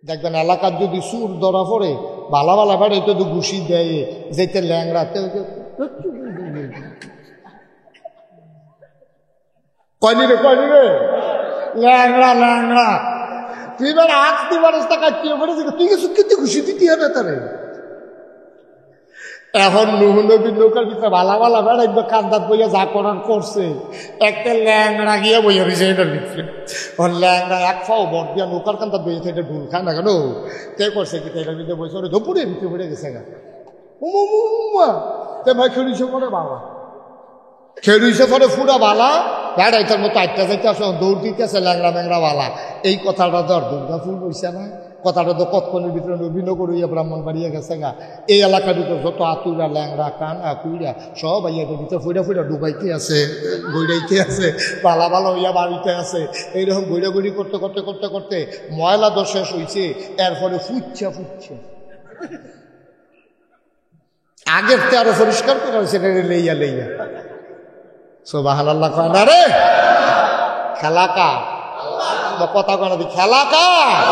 দেখবেন এলাকার যদি সুর ধরা পড়ে বালা বালা বেড়ে তো ঘুষি দেয় যেতে ল্যাংড়াতে কয়নি রে ল্যাংড়া ল্যাংড়া তুই এবার আজ তুই মানুষ টাকা তুই কিছু কিন্তু ঘুষি দিতে হবে তারে। এখন নুহু নবীর নৌকার ভিতরে বালা বালা বেড়াইবে কান্দাত বইয়া যা করার করছে একটা ল্যাংড়া গিয়ে বইয়া রয়েছে এটার ভিতরে। ল্যাংড়া এক ফাও বট দিয়া নৌকার কান্দাত বইয়া থেকে ঢুল খায় না কেন কে করছে কি এটার ভিতরে বসে ওরে ধপুরে ভিতরে পড়ে গেছে গা তে ভাই খেলুইছে পরে বাবা খেলুইছে পরে ফুরা বালা বেড়াইটার মতো আটটা যাইতে আসে দৌড় দিতে আছে ল্যাংড়া ম্যাংড়া বালা। এই কথাটা তো আর দুর্গা ফুল বইছে না, কথাটা তো কতক্ষণের ভিতরে নবীনগর হইয়া ব্রাহ্মণ বাড়িয়া গেছে গা। এই এলাকার ভিতরে যত আতুরা ল্যাংড়া কানা কুইরা সব আইয়াদের ভিতরে ফুইরা ফুইরা ডুবাইতে আছে গইড়াইতে আছে বালা বালা হইয়া বাড়িতে আছে। এইরকম গইড়াগড়ি করতে করতে করতে করতে ময়লা দোষ শেষ হয়েছে। এরপরে ফুচ্ছে আগের তে আরো পরিষ্কার করে হয়েছে লেইয়া লেইয়া সুবহানাল্লাহ কয় না রে। খেলা কার কথা কয় না খেলা কার?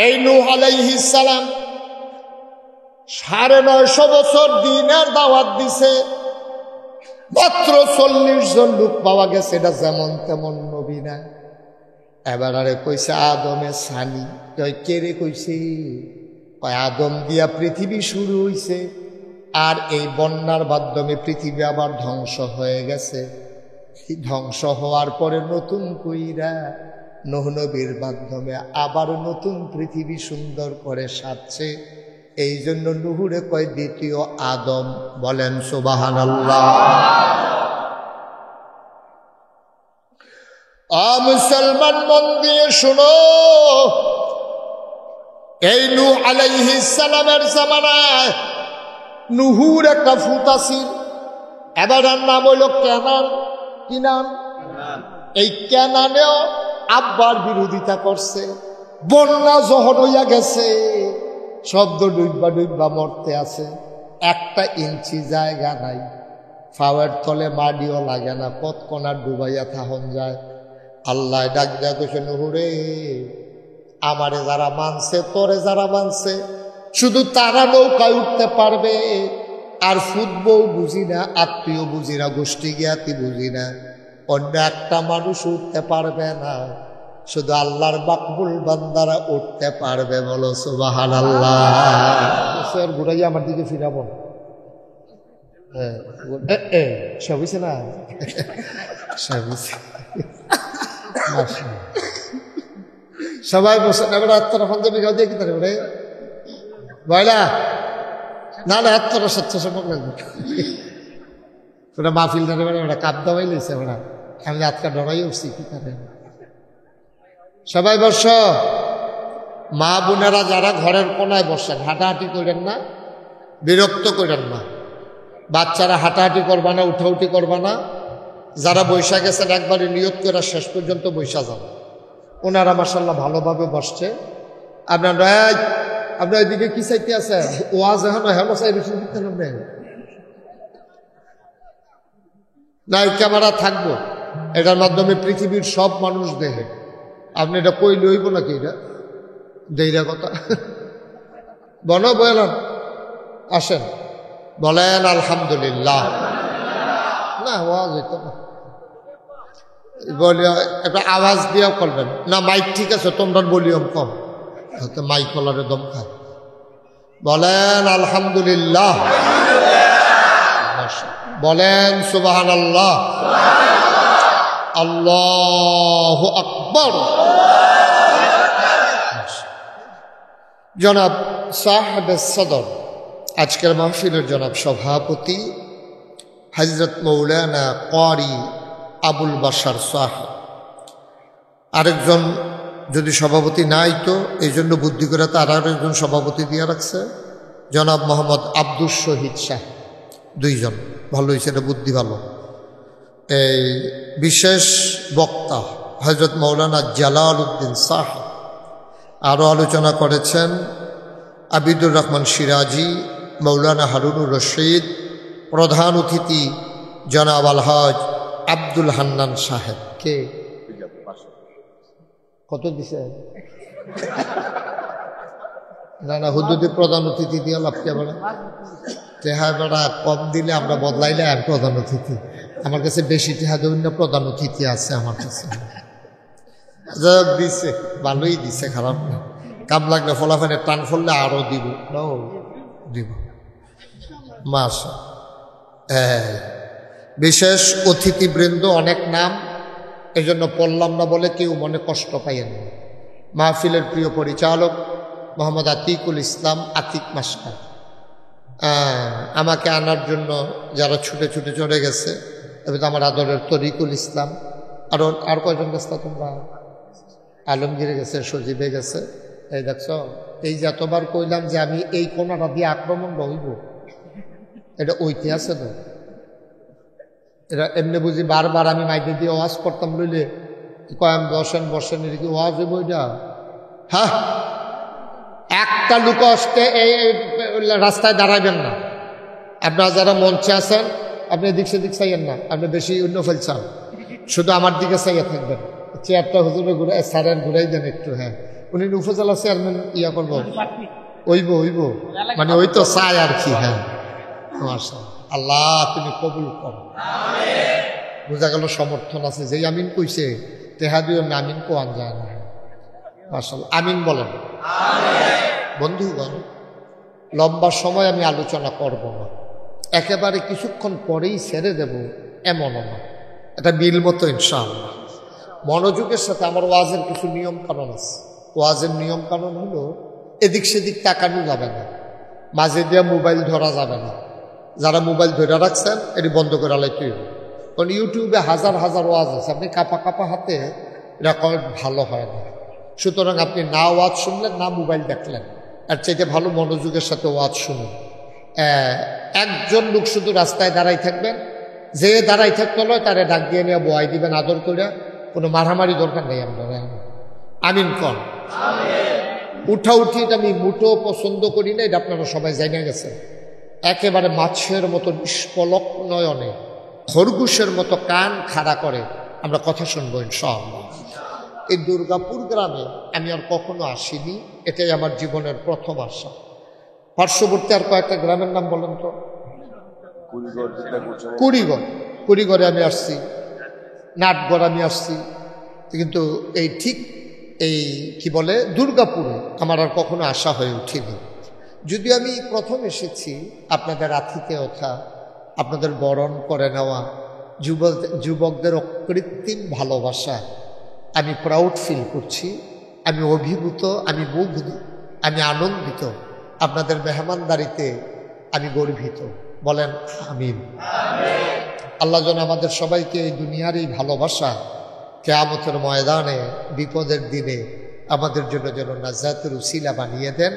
এই নূহ আলাইহিস সালাম 950 বছর দিনের দাওয়াত দিছে, মাত্র 40 জন লোক পাওয়া গেছে। এটা যেমন তেমন নবী না। এবার আরে কইছে আদমে সানি কে রে কইছে আদম দিয়া পৃথিবী শুরু হইছে আর এই বন্যার মাধ্যমে পৃথিবী আবার ধ্বংস হয়ে গেছে। ধ্বংস হওয়ার পরে নতুন কইরা নূহ নবীর মাধ্যমে আবার নতুন পৃথিবী সুন্দর করে সাজছে। এই জন্য নূহুরে কয় দ্বিতীয় আদম। বলেন সুবহানাল্লাহ। মুসলমান মন দিয়ে শুনো, এই নূহ আলাইহিস সালামের জামানায় নূহুর একটা ফুত আছিল। এবার নাম হইল কেনান। কি নাম? এই কেনানেও আব্বার বিরোধিতা করছে। বন্যা যখন হইয়া গেছে শব্দ ডুববা ডুববা মরতে আছে। 1 ইঞ্চি জায়গা নাই, ফাওয়ার তলে মাটিও লাগে না, কতকণা ডুবাইয়া থাহন যায়। আল্লাহ ডাক দেয়া কইছে নূহুরে আমারে যারা মানছে তোরে যারা মানছে শুধু তারা নৌকায় উঠতে পারবে। আর ফুটবও বুঝি না, আত্মীয় বুঝি না, গোষ্ঠী জ্ঞাতি বুঝি না, অন্য একটা মানুষ উঠতে পারবে না। শুধু আল্লাহর মাকবুল বান্দারা উঠতে পারবে। বলো সুবহানাল্লাহ। ঘুরাইয়া আমার দিকে ফিরাবো। সবিছে না সবাই বসে এবার আত্মরা ফান্দি খাও দিয়ে কি তারে ওরে বয়লা না না আত্মরা স্বেচ্ছাসেবক লাগবে ওরা মাহফিল ধরে মানে ওরা কাপ দাবাই লইছে। ওরা আমি আজকা ডরাই উঠছি কি তারে। সবাই বর্ষ মা বোনেরা যারা ঘরের কোনায় বসেন হাঁটাহাঁটি করেন না, বিরক্ত করেন না। বাচ্চারা হাঁটাহাঁটি করবা না, উঠাউঠি করবা না। যারা বৈশা গেছেন একবারে নিয়ত করে শেষ পর্যন্ত বৈশা যান। ওনারা মাশাআল্লাহ ভালোভাবে বসছে। আপনারা এদিকে কি চাইতে আছে ওয়াজ এখন হেমো চাই বেশি দিতে হবে না। ক্যামেরা থাকবো, এটার মাধ্যমে পৃথিবীর সব মানুষ দেখে। আপনি এটা কই লইব নাকি? এটা দেইরা কথা বলো বলেন। আসেন বলেন আলহামদুলিল্লাহ। না ওয়াজ হইতো না, একটা আওয়াজ দিয়েও করবেন না। মাইক ঠিক আছে, তোমরা ভলিউম কম, মাইক কলারে দম খায়। বলেন আলহামদুলিল্লাহ, বলেন সুবহানাল্লাহ, আল্লাহু আকবার। জনাব সাহেব সদর আজকের মাহফিলের জনাব সভাপতি হযরত মৌলানা ক্বারি আবুল বাশার সাহেব। আরেকজন যদি সভাপতি নাই তো এই জন্য বুদ্ধি করে তার আরেকজন সভাপতি দিয়ে রাখছে, জনাব মোহাম্মদ আব্দুল শহীদ সাহেব। 2 জন ভালো হয়েছে, এটা বুদ্ধি ভালো। এই বিশেষ বক্তা হযরত মৌলানা জালাল উদ্দিন সাহেব। আরও আলোচনা করেছেন আবিদুর রহমান সিরাজি, মৌলানা হারুনুর রশিদ, প্রধান অতিথি জনাব আলহাজ আব্দুল হান্নান সাহেব। কে কত দিছে? না না, হুদুদি প্রধান অতিথি দিয়ে লাভ কে বেড়া টেহা বেড়া কম দিলে আমরা বদলাইলে আর প্রধান অতিথি। আমার কাছে বেশি টেহা দেবেন না, প্রধান অতিথি আছে আমার কাছে। যাক দিছে, ভালোই দিছে, খারাপ না। কাম লাগলে ফলাফানে টান ফললে আরো দিব, দিব মাসা। বিশেষ অতিথিবৃন্দ অনেক নাম, এই জন্য পড়লাম না বলে কেউ মনে কষ্ট পাইয়েন না। মাহফিলের প্রিয় পরিচালক মোহাম্মদ আতিকুল ইসলাম, আতিক মাস্টার, আমাকে আনার জন্য যারা ছুটে ছুটে চলে গেছে, তবে তো আমার আদরের তরিকুল ইসলাম, আর কয়জন গেছে তোমরা? আলমগীরে গেছে, সজীবে গেছে। এই দেখছ, এই যে এতবার কইলাম যে আমি এই কোনাটা দিয়ে আক্রমণ রইব, এটা ঐতিহাসে তো এটা এমনি বুঝি বারবার আমি মাইকে দিয়ে ওয়াজ করতাম লইলে কয়াম বসেন এটা কি ওয়াজ হইব? এটা হ্যাঁ, একটা লোক আসতে এই রাস্তায় দাঁড়াইবেন না। আপনারা যারা মঞ্চে আছেন আপনি এদিক সেদিক চাইয়েন না, আপনি বেশি অন্য ফেলছেন, শুধু আমার দিকে চাইয়া থাকবেন। চেয়ারটা হুজুরে ঘুরাই স্যারের ঘুরাই দেন একটু। হ্যাঁ, উনি উপজেলা চেয়ারম্যান ইয়া করবো, হইব মানে ওই তো চাই আর কি। হ্যাঁ, আল্লাহ তুমি কবুল করো। বোঝা গেল সমর্থন আছে। যেই আমিন কইছে তেহা দিও না, আমিন কোয়ান যায় না। মাশাআল্লাহ, আমিন বলেন। বন্ধুগণ, লম্বা সময় আমি আলোচনা করব না, একেবারে কিছুক্ষণ পরেই ছেড়ে দেব এমনও না, এটা বিল মতো ইনশাআল্লাহ। মনোযোগের সাথে আমার ওয়াজের কিছু নিয়ম কানুন আছে। ওয়াজের নিয়ম কানুন হলো এদিক সেদিক তাকানো যাবে না, মাঝে দিয়ে মোবাইল ধরা যাবে না। যারা মোবাইল ধরে রাখছেন এটি বন্ধ করে লাইতে হবে, কারণ ইউটিউবে হাজার হাজার ওয়াজ আছে, আপনি কাপা কাপা হাতে রেকর্ড ভালো হয় না। সুতরাং আপনি না ওয়াজ শুনলেন, না মোবাইল দেখলেন, আর চাইতে ভালো মনোযোগের সাথে ওয়াজ শুনুন। একজন লোক শুধু রাস্তায় দাঁড়াই থাকবেন, যে দাঁড়াই থাকতে নয় তারে ডাক দিয়ে নিয়ে বয়াই দিবেন আদর করে, কোনো মারামারি দরকার নেই। আমরা আমিন কন। উঠা উঠি এটা আমি মুঠো পছন্দ করি না, এটা আপনারা সবাই জানা গেছে। একেবারে মাছের মতো নিষ্পলক নয়নে, খরগোশের মতো কান খাড়া করে আমরা কথা শুনবো ইনশাআল্লাহ। এই দুর্গাপুর গ্রামে আমি আর কখনো আসিনি, এটাই আমার জীবনের প্রথম আসা। পার্শ্ববর্তী আর কয়েকটা গ্রামের নাম বলেন তো? কুড়িগড়ে আমি আসছি, নাটগড় আমি আসছি, কিন্তু এই ঠিক এই কি বলে দুর্গাপুরে আমার আর কখনো আসা হয়ে উঠেনি। যদি আমি প্রথম এসেছি আপনাদের আতিথেয়তা, আপনাদের বরণ করে নেওয়া, যুবকদের অকৃত্রিম ভালোবাসা, আমি প্রাউড ফিল করছি, আমি অভিভূত, আমি মুগ্ধ, আমি আনন্দিত। আপনাদের মেহমানদারিতে আমি গর্বিত। বলেন আমিন। আল্লাহ যেন আমাদের সবাইকে এই দুনিয়ার এই ভালোবাসা কিয়ামতের ময়দানে বিপদের দিনে আমাদের জন্য যেন নাজাতের উসিলা বানিয়ে দেন।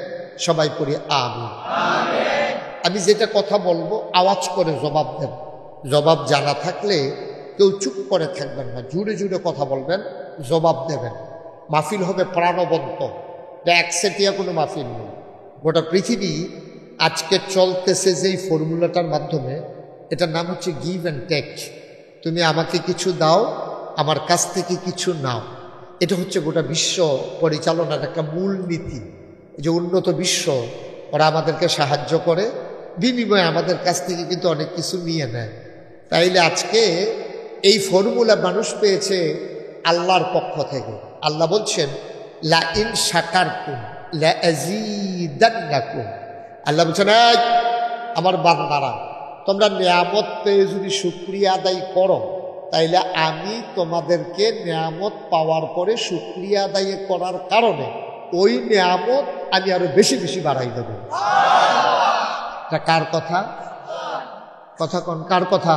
সবাই পড়ি আমিন। আমি যেটা কথা বলবো আওয়াজ করে জবাব দেন। জবাব জানা থাকলে কেউ চুপ করে থাকবেন না, জুড়ে জুড়ে কথা বলবেন, জবাব দেবেন। মাহফিল হবে প্রাণবন্ত, একসেটিয়া কোনো মাহফিল নেই। গোটা পৃথিবী আজকে চলতেছে যেই ফর্মুলাটার মাধ্যমে, এটার নাম হচ্ছে গিভ অ্যান্ড টেক। তুমি আমাকে কিছু দাও, আমার কাছ থেকে কিছু নাও। এটা হচ্ছে গোটা বিশ্ব পরিচালনার একটা মূল নীতি। যে উন্নত বিশ্ব ওরা আমাদেরকে সাহায্য করে, বিনিময়ে আমাদের কাছ থেকে কিন্তু অনেক কিছু নিয়ে নেয়। তাইলে আজকে এই ফর্মুলা মানুষ পেয়েছে আল্লাহর পক্ষ থেকে। আল্লাহ বলছেন লা ইন শাকারতুম লা আযীদান্নাকুম। আল্লাহ বলছেন আমার বান্দারা, তোমরা নিয়ামত পেয়ে যদি শুকরিয়া আদায় করো, তাইলে আমি তোমাদেরকে নিয়ামত পাওয়ার পরে শুকরিয়া আদায় করার কারণে ওই নিয়ামত আমি আরো বেশি বেশি বাড়াই দেব। এটা কার কথা? কথা কোন কার কথা?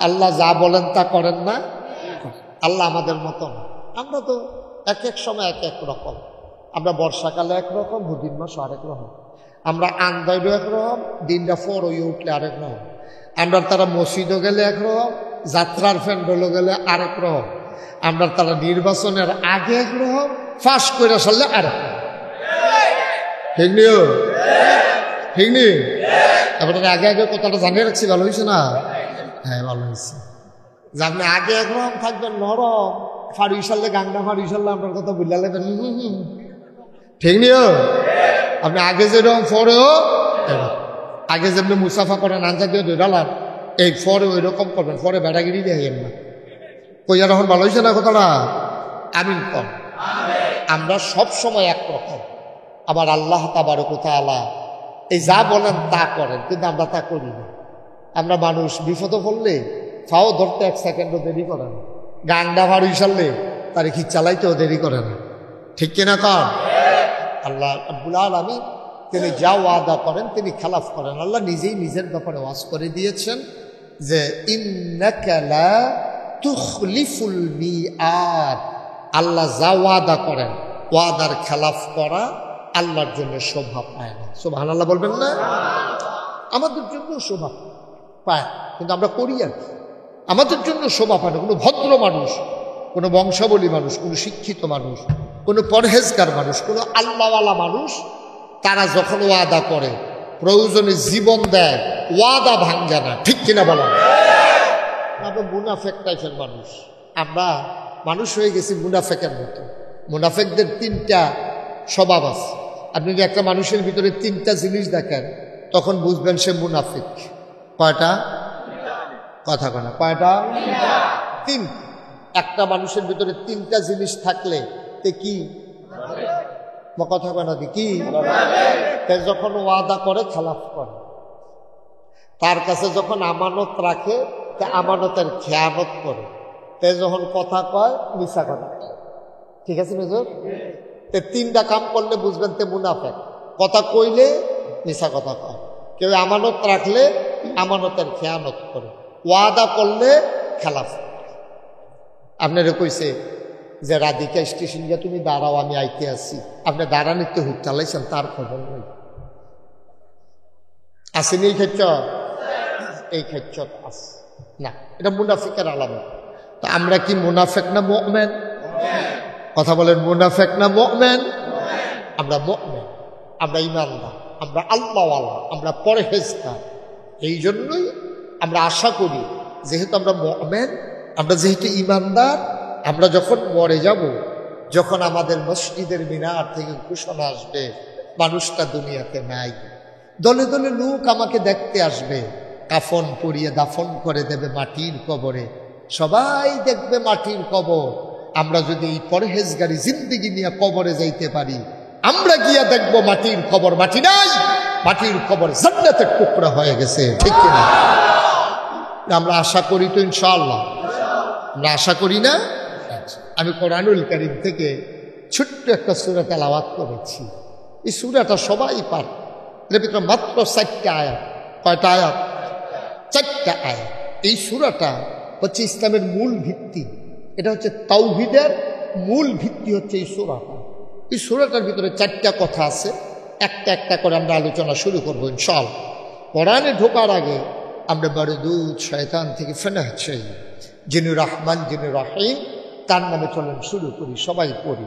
আল্লাহ যা বলেন তা করেন না। আল্লাহ আমাদের মতন, আমরা তো এক এক সময় এক এক রকম। আমরা বর্ষাকালে একরকম, হুদিন মাস আরেক রকম। আমরা আন্দাইডও একরকম, দিনটা ফর হয়ে উঠলে আরেক রকম। আমরা তারা মসজিদও গেলে একরকম, যাত্রার প্যান্ডেলও গেলে আরেক রকম। আমরা তারা নির্বাচনের আগে একরকম, ফাঁস করে সারলে আরেক রকম। ঠিক নিও, ঠিক নি? এবার আগে আগে কথাটা জানিয়ে রাখছি, ভালো হয়েছে না? হ্যাঁ, ভালো হয়েছে। যে আপনি আগে একরকম থাকবেন নরম, ফাড়ি সারলে গাঙ্গা ফাড়ি সারলে আপনার কথা বুঝলা লাগবেন। ঠিক নিও? আপনি আগে যেরকম পরেও আগে যেমনি মুসাফা করেন আনজা দিয়ে দৌড়ালাম এই পরে ওই রকম করবেন, পরে বেড়াগিরি দেন না। কইয়া রকম ভালো হয়েছে না কথাটা? আমিন কম। আমরা সব সময় একরকম, আবার আল্লাহ তাবারক ওয়া তাআলা এই যা বলেন তা করেন, কিন্তু আমরা তা করি না। আমরা মানুষ বিপদে পড়লে ফাও ধরতে 1 সেকেন্ডও দেরি করে না, গাংডা ভাড় ইসারলে তার কি চালাইতেও দেরি করে না, ঠিক কিনা কর? আল্লাহ রাব্বুল আলামিন তিনি যা ওয়াদা করেন তিনি খেলাফ করেন। আল্লাহ নিজেই নিজের ব্যাপারে ওয়াজ করে দিয়েছেন যে ইন্নাকা লা তুখলিফুল মিআদ, আল্লাহ যা ওয়াদা করেন ওয়াদার খেলাফ করা আল্লাহর জন্য শোভা পায় না। সুবহানাল্লাহ বলবেন না? আমাদের জন্য শোভা পায়, কিন্তু আমরা করি আর কি। আমাদের জন্য শোভা পায় না। কোনো ভদ্র মানুষ, কোনো বংশাবলী মানুষ, কোনো শিক্ষিত মানুষ, কোনো পরহেজগার মানুষ, কোনো আল্লাহওয়ালা মানুষ, তারা যখন ওয়াদা করে প্রয়োজনে জীবন দেয়, ওয়াদা ভাঙ্গে না, ঠিক কিনা বলেন? আমরা মুনাফেক টাইপের মানুষ, আমরা মানুষ হয়ে গেছি মুনাফেকের মতো। মুনাফেকদের 3টা স্বভাব আছে। আপনি যদি একটা মানুষের ভিতরে 3টা জিনিস দেখেন তখন বুঝবেন সে মুনাফিক। কয়টা? কথা কনা কয়টা? 3। একটা মানুষের ভিতরে 3টা জিনিস থাকলে তে কি কথা কনা দি কি? যখন ওয়াদা করে খেলাফ করে, তার কাছে যখন আমানত রাখে তে আমানতের খেয়ানত করে, তে যখন কথা কয় মিছা কথা কয়, ঠিক আছে মেজর? তে 3টা কাম করলে বুঝবেন তে মুনাফেক। কথা কইলে মিছা কথা কয়, কেউ আমানত রাখলে আমানতের খেয়ানত করে, ওয়াদা করলে খেলাফ। আপনারা কইছে যে রাধিকা স্টেশন গিয়ে তুমি দাঁড়াও আমি আইতে আসি, আপনি দাঁড়ানিতে হুক চালাইছেন, তার খবর নেই। আসেনি এই ক্ষেত্র? এই ক্ষেত্র আছে না, এটা মুনাফিকের আলামত। তো আমরা কি মুনাফেক না মুমিন? কথা বলেন, মুনাফেক না মুমিন? আমরা মুমিন, আমরা ঈমানদার, আমরা আল্লাহওয়ালা, আমরা পরহেজগার। এই জন্যই আমরা আশা করি, যেহেতু আমরা মুমিন, আমরা যেহেতু ঈমানদার, আমরা যখন মরে যাব, যখন আমাদের মসজিদের মিনার থেকে ঘোষণা আসবে মানুষটা দুনিয়াতে নাই, দলে দলে লোক আমাকে দেখতে আসবে, কাফন পরিয়ে দাফন করে দেবে মাটির কবরে, সবাই দেখবে মাটির কবর। আমরা যদি এই পরহেজগারি জিন্দেগি নিয়ে কবরে যাইতে পারি, আমরা গিয়া দেখবো মাটির কবর মাটি নাই, মাটির কবর জান্নাতের টুকরা হয়ে গেছে, ঠিক কিনা? আমরা আশা করি তো ইনশাআল্লাহ, আমরা আশা করি না? আমি কোরআনুল কারীম থেকে ছোট্ট একটা সূরা তেলাওয়াত করেছি। এই সূরাটা সবাই পারে, এর ভিতরে মাত্র 4টা আয়াত। কয়টা আয়াত? 4টা আয়াত। এই সূরাটা হচ্ছে ইসলামের মূল ভিত্তি, এটা হচ্ছে তাওহীদের মূল ভিত্তি হচ্ছে এই সূরাটা। এই সূরাটার ভিতরে 4টা কথা আছে, একটা একটা করে আমরা আলোচনা শুরু করবো ইনশাআল্লাহ। কোরআনে ঢোকার আগে আমরা বড় দুধ শয়তান থেকে ফেনা চাই, যিনি রহমান যিনি রহিম, তার নামে চলেন শুরু করি, সবাই পড়ি।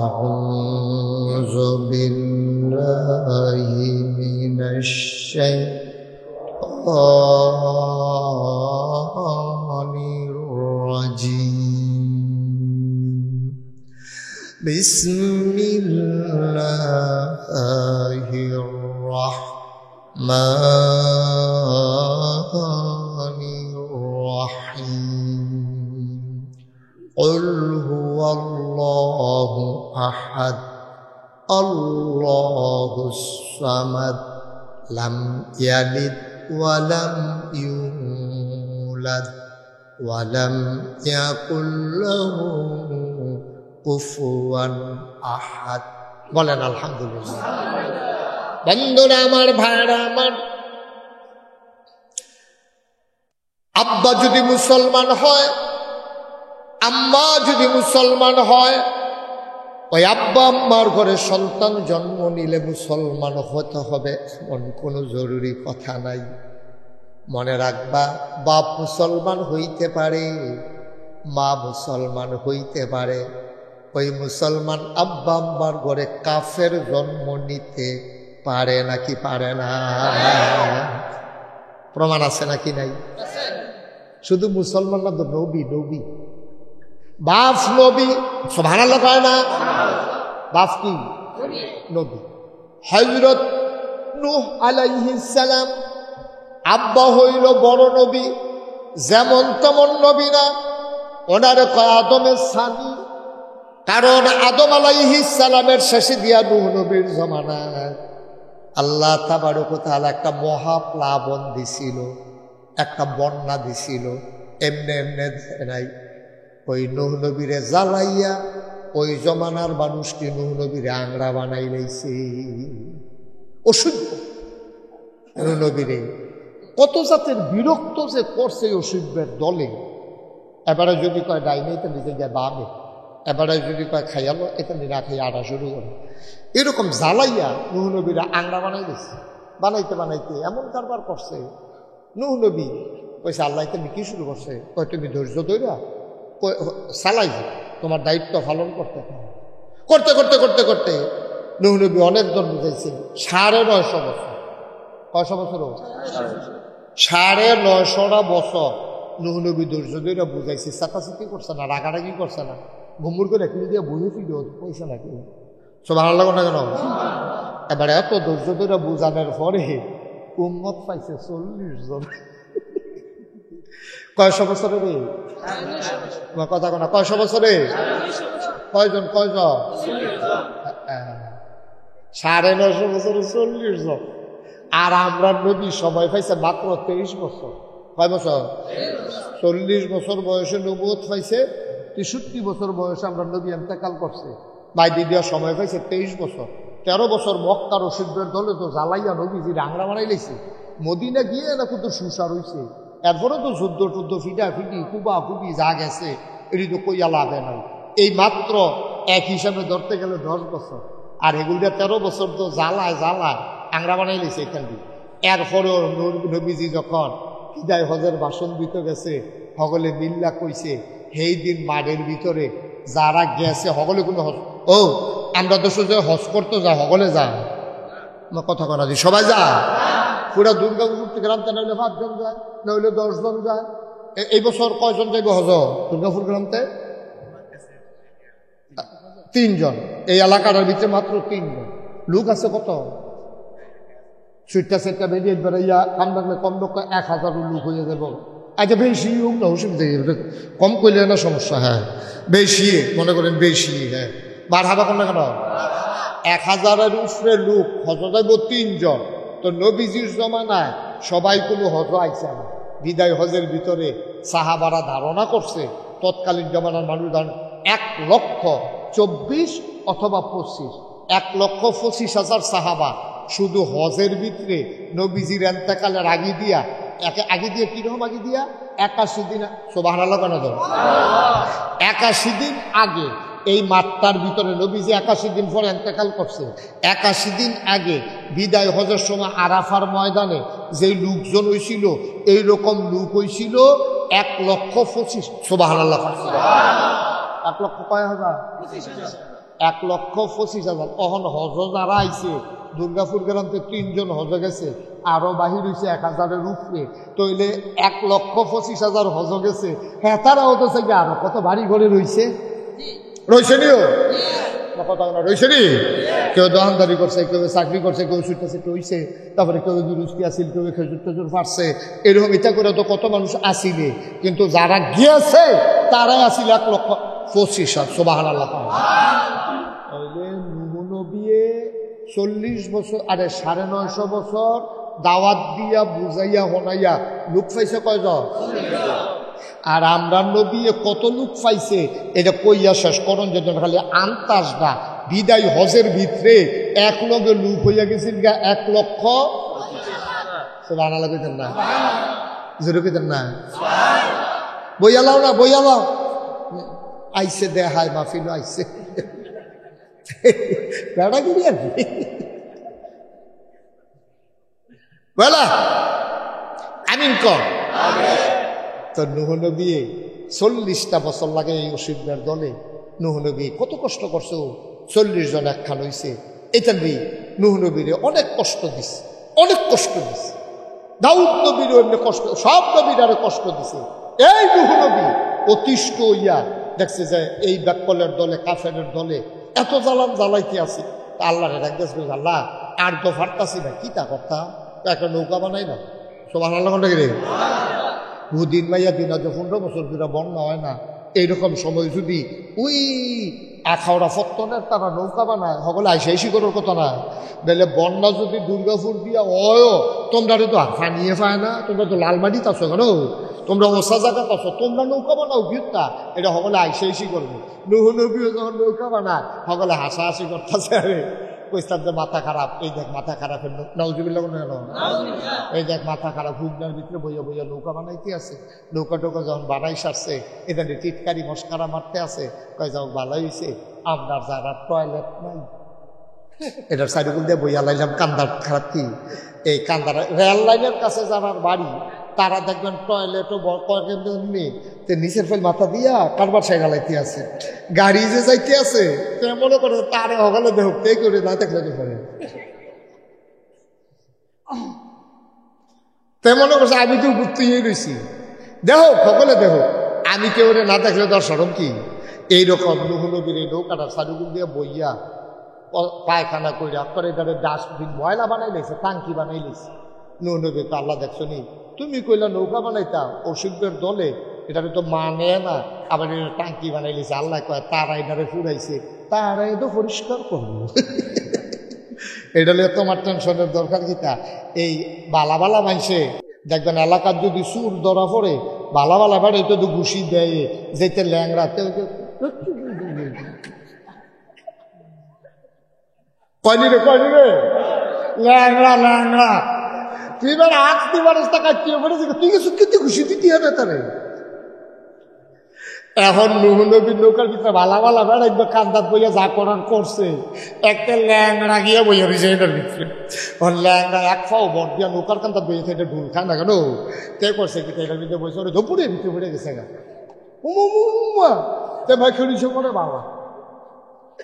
আউযু বিল্লাহি মিনাশ শাইতানির রাজীম। বিসমিল্লাহির রাহমানির রাহিম। قل هو الله أحد الله الصمد لم يلد ولم يولد ولم يكن له كفوا أحد। বলেন আলহামদুলিল্লাহ। বন্ধুরা আমার, ভাইরা আমার, আব্বা যদি মুসলমান হয়, আম্মা যদি মুসলমান হয়, ওই আব্বা আম্মার ঘরে সন্তান জন্ম নিলে মুসলমান হতে হবে এমন কোনো জরুরি কথা নাই। মনে রাখবা, বাপ মুসলমান হইতে পারে, মা মুসলমান হইতে পারে, ওই মুসলমান আব্বা আম্মার ঘরে কাফের জন্ম নিতে পারে নাকি পারে না? প্রমাণ আছে নাকি নাই? শুধু মুসলমান না তো, নবী নবী বাপ নবী। সুবহানাল্লাহ কয় না? বাপ কি? নবী। হযরত নূহ আলাইহিস সালাম আব্বা হইল বড় নবী, যেমন তেমন নবী না, ওনারে কয় আদমের সানি। কারণ আদম আলাইহিস সালামের শেষে দিয়া নূহ নবীর জমানায় আল্লাহ তাবারক ওয়া তাআলা একটা মহাপ্লাবন দিছিল, একটা বন্যা দিছিল। এমনে এমনে নাই, ওই নূহ নবীরে জ্বালাইয়া ওই জমানার মানুষটি নূহ নবীরে আংড়া বানাই লাইছে। অসহ্য নূহ নবীরে কত জাতের বিরক্ত যে করছে অসভ্যের দলে। এবারে যদি কয় ডাইনে এটা নিজে গিয়ে বামে, এবারে যদি কয় খাইয়ালো এটা না খাইয়া আড়া শুরু করে, এরকম জ্বালাইয়া নূহ নবীরা আংড়া বানাই দিচ্ছে। বানাইতে বানাইতে এমন কারবার করছে, নূহ নবী কইছে আল্লাহ তুমি কি শুরু করছে? কয় তুমি ধৈর্য ধইরা চালাই, তোমার দায়িত্ব পালন করতে করতে করতে করতে করতে নূহ নবী অনেক জন বুঝাইছে। 950 বছর, কয়শো বছর? 950 বছর নূহ নবী ধৈর্য ধইরা বুঝাইছে। চাতাচাতি করছে না, রাগারাগি করছে না, ঘুমুর করে এখানে দিয়ে বুঝে ফিরে পয়সা নাকি সুবহানাল্লাহ না কেন? এবারে এত ধৈর্য ধরে বুঝানোর পরে উম্মত পাইছে 40 জন। কয়শো বছরে রে কথা কোনা? কয়শো বছরে? কয়জন? কয়জন? 950 বছরে 40 জন। আর আমরা নবী সময় পাইছে মাত্র 23 বছর। কয় বছর? 40 বছর বয়সে নবুয়ত পাইছে, 63 বছর বয়সে আমরা নবী ইন্তেকাল করছে। বাইদি দেওয়ার সময় পাইছে 23 বছর। 13 বছর মক্কার অসভ্যের দলে তো জ্বালাইয়া নবীজি আংড়া বানাই লাইছে। মদিনা গিয়ে না কিন্তু সুসার হইছে। এরপরে তো যুদ্ধ টুদ্ধ ফিটা ফিটি কুবা কুবি যা গেছে, এটি তো কইয়া লাভে নাই। এই মাত্র এক হিসাবে ধরতে গেলে 10 বছর, আর এগুলিটা 13 বছর তো জ্বালায় জ্বালায় আংড়া বানাই লাইছে এখান দিয়ে। এরপরেও নবীজি যখন বিদায় হজের ভাষণ দিতে গেছে, সকলে মিল্লা কইছে সেই দিন মাঠের ভিতরে যারা গেছে সকলে কোনো ও আমরা তো সোজা হজ করতে যা, সকলে যা কথা কনা দি সবাই যা। পুরা দুর্গাপুর থেকে গ্রামতে নইলে 5 জন যায়, নইলে 10 জন যায়। এই বছর কয়জন যাইব হজ দুর্গাপুর গ্রামতে? 3 জন। এই এলাকাটার ভিতরে মাত্র 3 জন লোক আছে। কত সুইটটা সেটটা বেরিয়ে বেড়াইয়া কাম লাগলে কম লোক 1000 লোক হয়ে যাব। আচ্ছা বেশি হোক না, অসুবিধা কম করলে না সমস্যা। হ্যাঁ বেশি মনে করেন, বেশি। হ্যাঁ বার হাবা কোন না কেন? 1000-এর উপরে লোক হজ যাইব 3 জন। তো নবীজির জমানায় সবাই কোনো হজ আইছে না। বিদায় হজের ভিতরে সাহাবারা ধারণা করছে তৎকালীন জমানার মানুষ 1,24,000 অথবা 25, 1,25,000 সাহাবা শুধু হজের ভিতরে নবীজির এন্তেকালের আগে দিয়া কিরকম আগে দিয়া 81 দিন সুবহানাল্লাহ কেন দেব 81 দিন আগে এই মাঠটার ভিতরে নবীজি 81 দিন পরে এন্তেকাল করছে। 81 দিন আগে বিদায় হজের সময় আরাফার ময়দানে যে লোকজন হয়েছিল, এইরকম লোক হয়েছিল 1,25,000 সুবহানাল্লাহ। 1 লক্ষ কয় হাজার? 1,25,000। তখন হজ যারা আইছে দুর্গাপুর গ্রামতে 3 জন হজ গেছে, আরো বাহির হয়েছে 1000-এর উপরে। তইলে 1,25,000 হজ গেছে। হ্যাঁ তারাও তো চাইবে আরো কত বাড়ি ঘরে রয়েছে, রয়েছে নিও কথা রয়েছে নি। কেউ দোকানদারি করছে, কেউ চাকরি করছে, কেউ ছুটতে ছুটতে হয়েছে, তারপরে কেউ দুরুস্তি আসিল, কেউ খেজুর টেজুর ফাটছে। এরকম এটা করে তো কত মানুষ আসিলে, কিন্তু যারা গিয়েছে তারাই আসিল 1,25,000 সুবহানাল্লাহ। তাইলে নূহ নবী 40 বছর, আরে 950 বছর দাওয়াত দিয়া বুঝাইয়া হনাইয়া লোক পাইছে কয়জন? আর আমরা নবী কত লোক পাইছে এটা কইয়া শেষ করন যেন খালি আন্তাজটা। বিদায় হজের ভিতরে 1 লগে লোক হইয়া গেছিল 1,25,000 সুবহানাল্লাহ কইতেন না? জোরে কইতেন না? বইয়ালাও না, বইয়ালাও আইসে দেখায় মাহফিল আইসে বেড়াগিরি আর কি বলা আমিন কর। তো নূহ নবী 40টা বছর লাগে এই অসভ্যের দলে। নূহ নবী কত কষ্ট করছে, 40 জন একখান হয়েছে। এটা নূহ নবীরে অনেক কষ্ট দিছে, অনেক কষ্ট দিছে। দাউদ নবীরও এমনি কষ্ট, সব নবীর আরো কষ্ট দিছে। এই নূহ নবী অতিষ্ঠ হইয়া দেখছে যে এই ব্যাকলের দলে, কাফেরের দলে এত জ্বালান জ্বালাইতে আছে। আল্লাহরে ডাকতেছে, আল্লাহ আর তো ফারতাছি না, কি তা কথা একটা নৌকা বানাই না সবার আল্লাহ ঘন্টা গেলে দুদিন মাইয়া দিন হয়তো 15 বছর ধরে বন্যা হয় না, এইরকম সময় যদি ওই আখাওড়া ফত্তনের তারা নৌকা বানায় সকলে আইসি করার কথা না। বেলে বন্যা যদি দুর্গাপুর দিয়া তোমরা তো ফানিয়ে পায় না, তোমরা তো লালমাটিতে আছো কেন, তোমরা ওসা জায়গা আছো, তোমরা নৌকা বানাও বিয়তা, এটা সকলে আইসি করবো। নুহ নবীও যখন নৌকা বানায় সকলে হাসাহাসি করতেছে, আরে কইতাম যে মাথা খারাপ, এই দেখ মাথা খারাপের নাউজুবিল্লাহ কেন, এই দেখ মাথা খারাপ, হুগনার ভিতরে বইয়া বইয়া নৌকা বানাইতে আছে। নৌকা টোকা যখন বানাই সারছে এখানে টিটকারি মস্কারা মারতে আছে, কয় যাও ভালো হয়েছে আপনার যারা টয়লেট নাই, এটার সাইডগুল দিয়ে বইয়া লাইলাম। কান্দার খারাপ কি, এই কান্দার রেল লাইনের কাছে যারা বাড়ি তারা দেখবেন টয়লেটও নিচের ফেল মাথা দিয়া কারবার সাইড লাইতে আছে, গাড়ি যে যাইতে আছে মনে করে তারে হকালে দেহ পে করে না দেখলে পারে, মনে করছে আমি তো ঘুরতে রয়েছি, দেহ সকলে দেহ আমি কেউ না দেখলে তার সরম কি। এইরকম নুহ নবীর এই নৌকাটা সাইডগুল দিয়ে বইয়া পায়খানা করে আপনার এটারে ডাস্টবিন ময়লা বানাই লেছে, টাঙ্কি বানাই লেছে। নুহ নবী তো আল্লাহ দেখছো নি, তুমি কইলা নৌকা বানাইতা অসুখের দলে, এটারে তো মানে না, আবার এটা টাঙ্কি বানাই লেছে। আল্লাহ কয় তারা এটারে ফুরাইছে, তারা তো পরিষ্কার করবো। এটা হলে তোমার টেনশনের দরকার কিতা। এই বালা বালা মাইসে দেখবেন এলাকার যদি সুর ধরা পড়ে বালা বালা বাড়ে এটা তো ঘুষি দেয়, যেতে ল্যাংড়াতে কয়নি রে ল্যাংড়া ল্যাংড়া, তুই এবার আজ তুই মানুষ টাকা কি পড়েছে, তুই সুখে খুশি দিতে হবে তারে। এখন নুহ নবীর নৌকার ভিতরে ভালা ভালা বেড়াইবে কান্দাত বইয়া যা করার করছে, একটা ল্যাংড়া গিয়া বইয়া রয়েছে এটার ভিতরে। ল্যাংড়া এক ফাও বর দিয়া নৌকার কান্দাত বইয়েছে, এটা ঢুল খায় না কেন, তে করছে কি এটার ভিতরে বসে ওরে ধপুরে ভিতরে পড়ে গেছে গা তে ভাই খেলুইছে করে বাবা,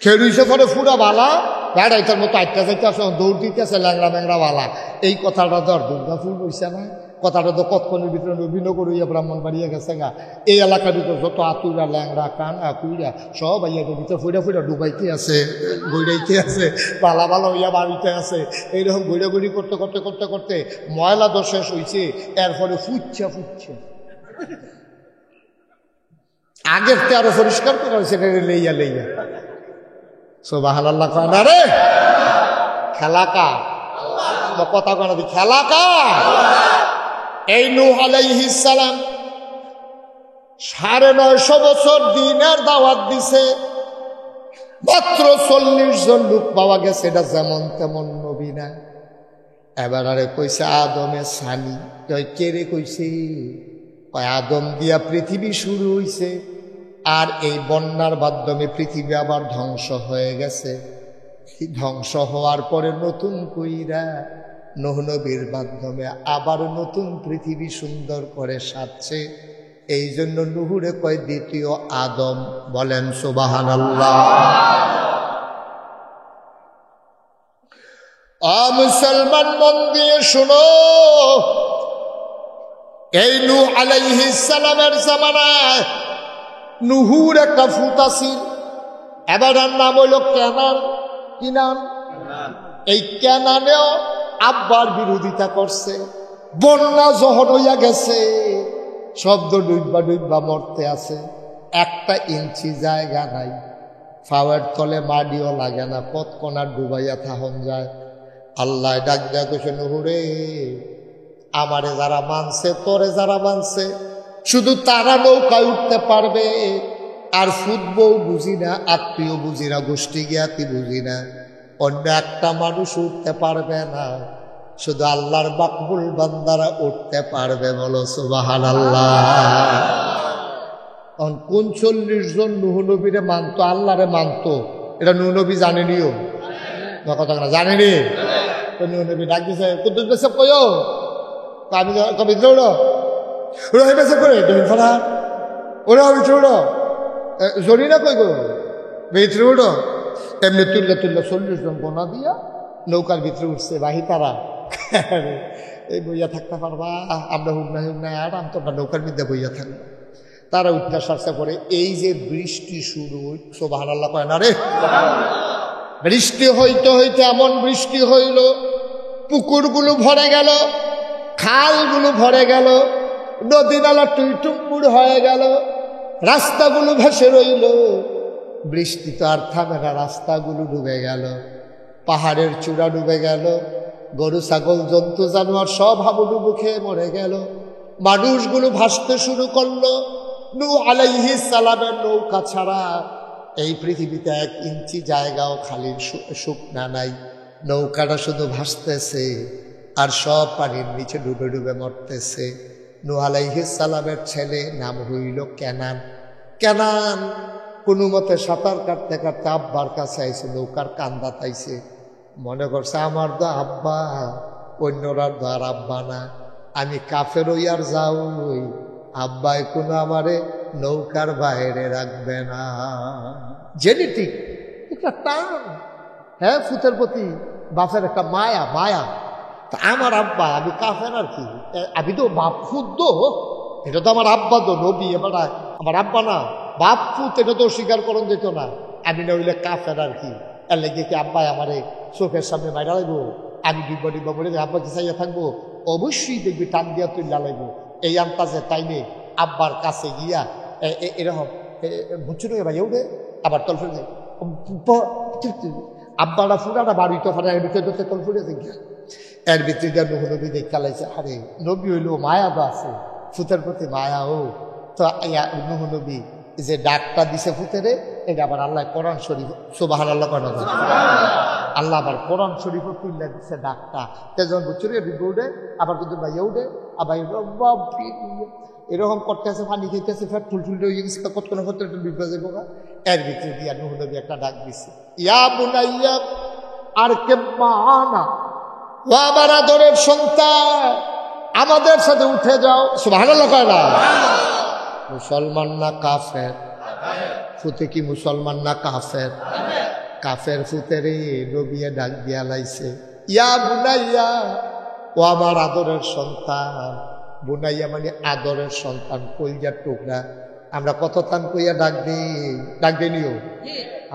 খেলুইছে করে ফুরা বালা বেড়াইটার মতো আটটা যাইতে আসে, দৌড় দিতে আছে ল্যাংড়া ম্যাংড়া বালা। এই কথাটা তো আর দুর্গাপুর বইছে না, কথাটা তো কতক্ষণের ভিতরে নবীনগর হইয়া ব্রাহ্মণবাড়িয়া গেছে গা। এই এলাকার ভিতরে যত আতুরা ল্যাংড়া কানা কুইরা সব আইয়াদের ভিতরে ফুইরা ফুইরা ডুবাইতে আছে, গইড়াইতে আছে, বালা বালা হইয়া বাড়িতে আছে। এইরকম গইড়াগড়ি করতে করতে করতে করতে ময়লা তো শেষ হয়েছে, এরপরে ফুচ্ছা আগের তে আরো পরিষ্কার করা হয়েছে লেইয়া লেইয়া। সুবহানাল্লাহ কয় না রে, খেলা কা কথা কয় না খেলা কা। এই নূহ আলাইহিস সালাম 950 বছর দিনের দাওয়াত দিছে, মাত্র 40 জন লোক পাওয়া গেছে, এটা যেমন তেমন নবী না। এবার আরে কইছে আদমে সানি, কে রে কইছে, আদম দিয়া পৃথিবী শুরু হইছে, আর এই বন্যার মাধ্যমে পৃথিবী আবার ধ্বংস হয়ে গেছে। ধ্বংস হওয়ার পরে নতুন কইরা নূহ নবীর মাধ্যমে আবার নতুন পৃথিবী সুন্দর করে সাজছে। এই জন্য নূহুরে কয় দ্বিতীয় আদম। বলেন সুবহানাল্লাহ। মুসলমান মন দিয়ে শুনো, এই নূহ আলাইহিস সালামের জামানায় নুহুর একটা ফুত আছিল, এবার নাম হইল কেনান। কি নাম? এই কেনানেও আব্বার বিরোধিতা করছে। বন্যা যখন হইয়া গেছে, শব্দ ডুববা ডুববা মরতে আছে, 1 ইঞ্চি জায়গা নাই, ফাওয়ার তলে মাটিও লাগে না, কতকণা ডুবাইয়া থাহন যায়। আল্লাহ ডাক দেয়া কইছে, নুহুরে আমারে যারা মানছে, তোরে যারা মানছে, শুধু তারা নৌকায় উঠতে পারবে। আর ফুটবল বুঝি না, আত্মীয় বুঝি না, গোষ্ঠী জ্ঞাতি বুঝি না, অন্য একটা মানুষ উঠতে পারবে না, শুধু আল্লাহর মাকবুল বান্দারা উঠতে পারবে। বলো সুবহানাল্লাহ। কোন 40 জন নূহ নবীরে মানতো, আল্লাহরে মানতো, এটা নূহ নবী জানেনিও কথা না, জানেনি। নূহ নবী ডাক দিছে, কুদ্দুস বেসব কইও, আমি কবে দৌড় ওরা বেসব করে তুমি ফেলা, ওরা ভিতরে উঠো, জরি না কই গো ভিতরে উঠো। এমনি তুললে 40 জন গোনা দিয়া নৌকার ভিতরে উঠছে। বাহি তারা এই বইয়া থাকতে পারবা, আমরা হুন্না আরাম, তোমরা নৌকার মধ্যে বইয়া থাকবো। তারা উঠতে সারছে পরে এই যে বৃষ্টি শুরু, সুবহানাল্লাহ কয় না রে, বৃষ্টি হইতে হইতে এমন বৃষ্টি হইল, পুকুরগুলো ভরে গেল, খালগুলো ভরে গেল, নদী নালা টুইটুম্বুর হয়ে গেল, রাস্তাগুলো ভেসে রইল। বৃষ্টি তো আর থামে না, রাস্তাগুলো ডুবে গেল, পাহাড়ের চূড়া ডুবে গেল, গরু ছাগল জন্তু জানোয়ার সব হাবুডুবু খেয়ে মরে গেল। মানুষগুলো ভাসতে শুরু করলো। নূহ আলাইহিস সালামের নৌকা ছাড়া এই পৃথিবীতে 1 ইঞ্চি জায়গাও খালি শুকনা নাই। নৌকাটা শুধু ভাসতেছে আর সব পানির নিচে ডুবে ডুবে মরতেছে। নূহ আলাইহিস সালামের ছেলে নাম হইল কেনান। কেনান কোনো মতে সাঁতার কাটতে কাটতে আব্বার কাছে আইছে, নৌকার কান্দা তাইছে। মনে করছে আমার তো আব্বা, অন্যরার তো আর আব্বা না, আমি কাফের ওই আর যাওই, আব্বাই কোনো আমারে নৌকার বাইরে রাখবে না। জেনেটিক একটা টান, হ্যাঁ, ফুতের প্রতি বাপের একটা মায়া। মায়া তা আমার আব্বা, আমি কাফের আর কি, আমি তো বাপ ফুত, এটা তো আমার আব্বা, তো নবী, এবার আমার আব্বা না, বাপ ফুত, এটা তো স্বীকার করণ যেত না। আমি না হইলে কাফের আর কি, এর লেগে কি আব্বাই আমারে চোখের সামনে মাইরা লাগবো, আমি ডিব্বা ডিব্বা বলে আব্বাকে চাইয়া থাকবো? অবশ্যই দেখবি টান দিয়া তুইলা লাগবো। এই আন্তাজে টাইমে আব্বার কাছে গিয়া এরকম বুঝছো না ভাই, ওরে আবার তল ফুটে আব্বারা ফুরাটা বাড়িতে ফাটা, এর ভিতরে তল ফুটেছে গিয়া, এর ভিতরে যা নূহ নবী দেখা লাইছে। আরে নবী হইল মায়া তো আছে, ফুতের প্রতি মায়া। ও তো নূহ নবী যে ডাকটা দিছে ফুতেরে, এটা আবার আল্লাহ কোরআন শরীফ, সুবহানাল্লাহ করা যায়, আল্লাহ আবার কোরআন শরীফও তুললে দিচ্ছে ডাকটা। তেজন বুঝছো রে বিবে উঠে, আবার কিন্তু ভাইয়া উঠে, আবার এরকম করতেছে, পানি খেতেছে, ফের ফুলফুল হয়ে গেছে, কতক্ষণ করতে বিপদ যাবো। এর ভিতরে দিয়া নূহ নবী একটা ডাক দিছে, ইয়া বুনাইয়া আর কে মানা, ও আমার আদরের সন্তান, আমাদের সাথে উঠে যাও। সুবহানাল্লাহ কয় না? মুসলমান না কাফের? ফুতে কি মুসলমান না কাফের? কাফের ফুতেরে নবিয়ে ডাক দিয়া লাইছে, ইয়া বুনাইয়া, ও আমার আদরের সন্তান। বুনাইয়া মানে আদরের সন্তান, কলজার টুকরা। আমরা কত তান কইয়া ডাক দিই নিও,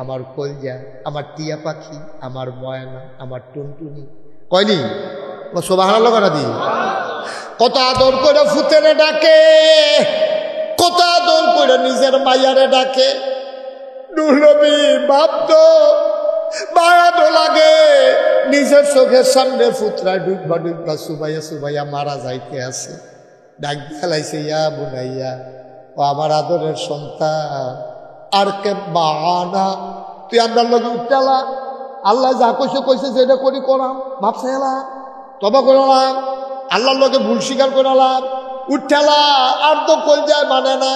আমার কলজা, আমার টিয়া পাখি, আমার ময়না, আমার টুনটুনি, কয়নি? সুবহানাল্লাহ করা দি। কত আদর করে ফুতেরে ডাকে, কত আদর করে নিজের মাইয়ারে ডাকে। নূহ নবী ভাবতো মায়া তো লাগে, নিজের চোখের সামনে ফুতরা ডুববা ডুববা সুবাইয়া সুবাইয়া মারা যাইতে আছে। ডাক ফেলাইছে, ইয়া বুনাইয়া, ও আমার আদরের সন্তান, আর কে বানা, তুই আমার লগে উঠতেলা, আল্লাহ যা কইছে যেটা করি করাম, ভাবছে এলা তবা করলাম, আল্লাহর লগে ভুল স্বীকার করালাম, উঠতেলা। আর তো কই যায় মানে না,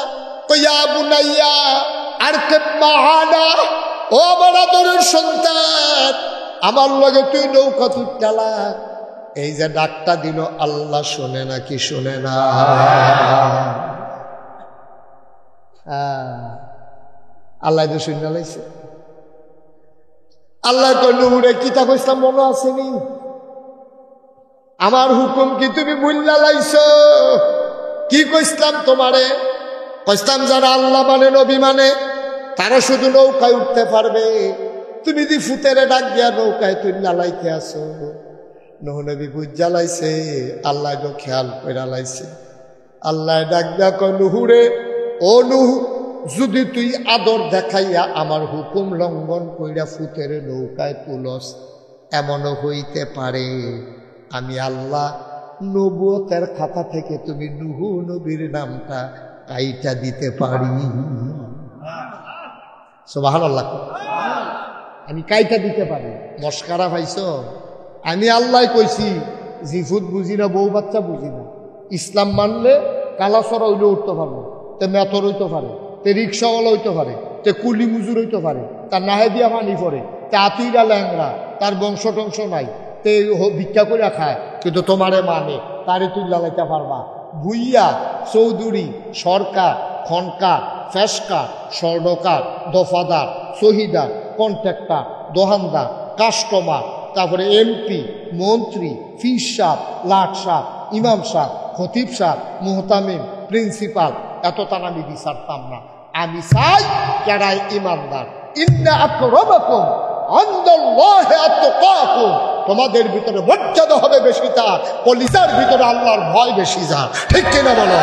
ইয়া বুনাইয়া আর কে বানা, ও আমার আদরের সন্তান, আমার লগে তুই নৌকা তুলতেলা। এই যে ডাকটা দিল, আল্লাহ শোনে না কি শোনে না? আল্লাহ তো শুনে লাইছে। আল্লাহ কইল, নূরে কিতা কইছিলাম মনে আসেনি? আমার হুকুম কি তুমি ভুল্লা লাইছো? কি কইছিলাম তোমারে? কইছিলাম যারা আল্লাহ মানে, নবী মানে, তারা শুধু নৌকায় উঠতে পারবে। তুমি দি ফুতেরে ডাক দিয়া নৌকায় তুই লাইতে আসো। নূহ নবী বুঝা লাইছে, আল্লাহ তো খেয়াল কইরা লাইছে। আল্লাহ ডাক দিয়া কয়, নূহরে, ও নূহ, যদি তুই আদর দেখাইয়া আমার হুকুম লঙ্ঘন কইরা ফুতেরে নৌকায় তুলস, এমনও হইতে পারে আমি আল্লাহ নবুয়তের খাতা থেকে তুমি নূহ নবীর নামটা কাইটা দিতে পারি। সুবহানাল্লাহ, আমি কাইটা দিতে পারি। মস্কারা পাইছ? আমি আল্লাহ কইছি, জিফুত বুঝি না, বউ বাচ্চা বুঝি না, ইসলাম মানলে কালাসরা হইলে উঠতে পারবো, তে মেথর হইতে পারে, তে রিক্সাওয়ালা হইতে পারে, তে কুলি মুজুর হইতে পারে, তার নাহে দিয়া পানি পড়ে, তে আতিরা ল্যাংরা, তার বংশ টংশ নাই, তে ভিক্ষা করে খায়, কিন্তু তোমারে মানে, তারে তুই লাগাইতে পারবা। ভুইয়া, চৌধুরী, সরকার, খনকার, ফেসকার, স্বর্ণকার, দফাদার, শহীদার, কন্ট্রাক্টর, দোহানদার, কাস্টমার, তারপরে এমপি, মন্ত্রী, ফিস সাহ, লাট সাহ, ইমাম সাহ, খতিব সাহ, মুহতামিম, প্রিন্সিপাল, এত তার আমি বিচারতাম না। আমি চাই যারা ইমানদার। ইন্না আকরামাকুম ইনদাল্লাহি আতকাকুম, তোমাদের ভিতরে মর্যাদা হবে বেশি তার, কলিজার ভিতরে আল্লাহর ভয় বেশি যার। ঠিক কিনা বলো?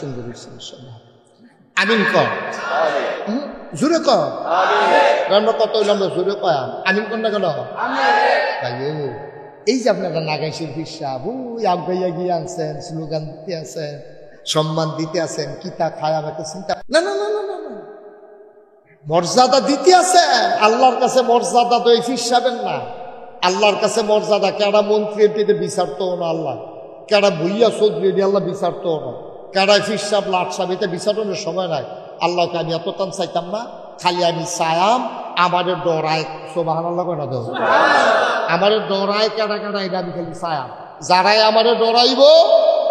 সুন্দর আমিন কর, জোরে কর, কত আমরা জোরে কয় আমিন কর না কেন? এই যে আপনারা নাগাই শিল্পীর সাহেব আগাইয়া গিয়ে আনছেন, স্লোগান দিতে আছেন, সম্মান দিতে আছেন, কিতা খায় আমাকে চিন্তা না না না না না, মর্যাদা দিতে আছেন। আল্লাহর কাছে মর্যাদা তো এই ফির সাহেবের না, আল্লাহর কাছে মর্যাদা কেডা মন্ত্রী এমপিতে বিচারতো না, আল্লাহ কেডা ভুইয়া চৌধুরী আল্লাহ বিচারতো না, কেডায় ফির সাহেব লাট সাহেব এটা বিচারণের সময় নাই। আল্লাহকে আমি এতটান চাইতাম না, খালি আমি চায়াম আমাদের ডরায়, সুবহানাল্লাহ কয় না, আমাদের ডরায় কেডা কেডা এটা আমি খালি চায়াম। যারাই আমাদের ডরাইব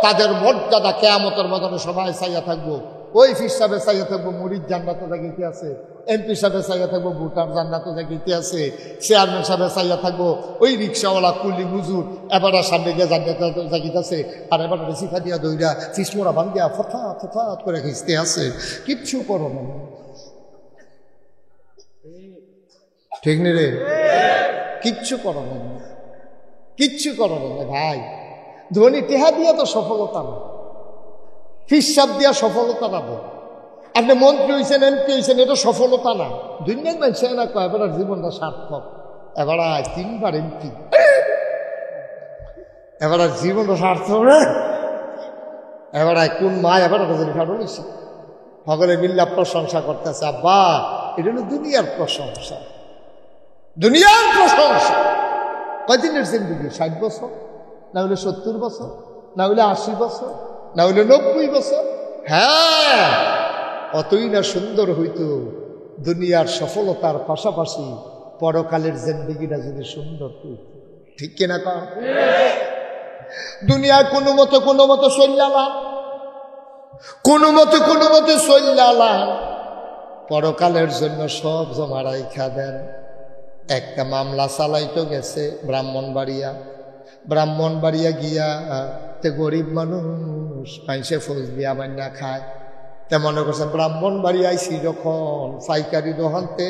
তাদের মর্যাদা কিয়ামতের ময়দানে সবাই চাইয়া থাকবো। ওই ফির সাহেবের চাইয়া থাকবো মুরিদ জান্নাতে জাগিতে আছে, এমপি সাহেবের চাইয়া থাকবো ভুটান জান্নাতে জাগিতে আছে, চেয়ারম্যান সাহেবের চাইয়া থাকবো ওই রিক্সাওয়ালা কুলি মুজুর এবার সামনে গিয়ে জান্নাতে জাগিতে আছে, আর এবার সিফা দিয়া দইরা ফিসমোরা ভাঙ্গিয়া ফথাৎ ফথাৎ করে খিঁচতে আছে। কিচ্ছু করো না, ঠিক নি রে? কিচ্ছু করো না, কিচ্ছু করো না ভাই। ধনী টেহা দিয়া তো সফলতা না, হিসাব দিয়া সফলতা না। আপনি মন্ত্রী হয়েছেন, এমপি হয়েছেন, এটা সফলতা না। দুনিয়ার মানুষ না কয় এবার জীবনটা সার্থক, এবার 3বার এমপি, এবার জীবনটা সার্থক রে। এবার কোন মা এবার কারণেছি সকলে মিল্লা প্রশংসা করতেছে, আব্বা এটা হলো দুনিয়ার প্রশংসা, দুনিয়ার প্রশংসা। কয়দিনের জিন্দগি? 60 বছর, না হলে 70 বছর, না হলে 80 বছর, না হলে 90 বছর। হ্যাঁ, অতই না সুন্দর হইতো দুনিয়ার সফলতার পাশাপাশি পরকালের জিন্দগিটা যদি সুন্দর হইত। ঠিক কিনা কম? দুনিয়ায় কোনো মতো চল্লালাম, কোনো মতে চল্লালাম, পরকালের জন্য সব জমা রাইখা দেন। একটা মামলা চালাইতো গেছে ব্রাহ্মণবাড়িয়া গিয়া, তে গরিব মানুষ মাইসে ফৌজ দিয়া বান্না খায়। তে মনে করছে ব্রাহ্মণবাড়িয়াইছি যখন পাইকারি দোকানতে